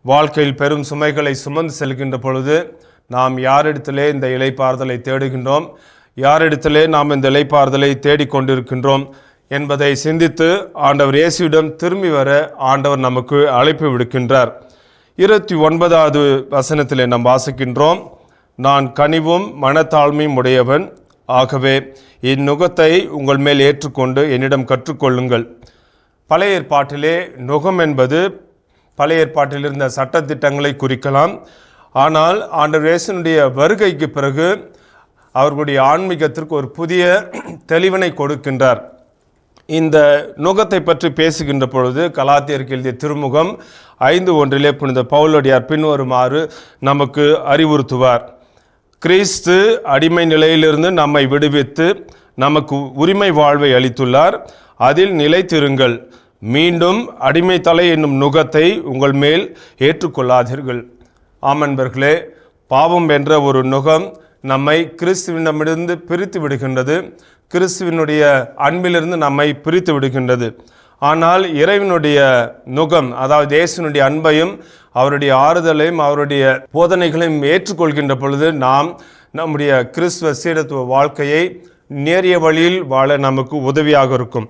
வாழ்க்கையில் பெரும் சுமைகளை சுமந்து செல்கின்ற பொழுது நாம் யாரிடத்திலே இந்த இளைப்பாறுதலை தேடுகின்றோம், யாரிடத்திலே நாம் இந்த இளைப்பாறுதலை தேடிக்கொண்டிருக்கின்றோம் என்பதை சிந்தித்து ஆண்டவர் இயேசுவிடம் திரும்பி வர ஆண்டவர் நமக்கு அழைப்பு விடுக்கின்றார். 29வது வசனத்திலே நாம் வாசிக்கின்றோம், நான் கனிவும் மனத்தாழ்மையும் உடையவன், ஆகவே இந்நுகத்தை உங்கள் மேல் ஏற்றுக்கொண்டு என்னிடம் கற்றுக்கொள்ளுங்கள். பழைய ஏற்பாட்டிலே நுகம் என்பது பழைய ஏற்பாட்டில் இருந்த சட்டத்திட்டங்களை குறிக்கலாம். ஆனால் ஆண்டவர் இயேசுவினுடைய வருகைக்கு பிறகு அவர்களுடைய ஆன்மீகத்திற்கு ஒரு புதிய தெளிவினை கொடுக்கின்றார். இந்த நுகத்தை பற்றி பேசுகின்ற பொழுது கலாத்தியருக்கு எழுதிய திருமுகம் 5:1 புனித பவுலடியார் பின்வருமாறு நமக்கு அறிவுறுத்துவார். கிறிஸ்து அடிமை நிலையிலிருந்து நம்மை விடுவித்து நமக்கு உரிமை வாழ்வை அளித்துள்ளார், அதில் நிலைத்திருங்கள். மீண்டும் அடிமை தலை என்னும் நுகத்தை உங்கள் மேல் ஏற்றுக்கொள்ளாதீர்கள். ஆமன்பர்களே, பாவம் என்ற ஒரு நுகம் நம்மை கிறிஸ்துவிடமிருந்து பிரித்து விடுகின்றது, கிறிஸ்துவினுடைய அன்பிலிருந்து நம்மை பிரித்து விடுகின்றது. ஆனால் இறைவனுடைய நுகம், அதாவது இயேசுவினுடைய அன்பையும் அவருடைய ஆறுதலையும் அவருடைய போதனைகளையும் ஏற்றுக்கொள்கின்ற பொழுது நாம் நம்முடைய கிறிஸ்துவ சீடத்துவ வாழ்க்கையை நேரிய வழியில் வாழ நமக்கு உதவியாக இருக்கும்.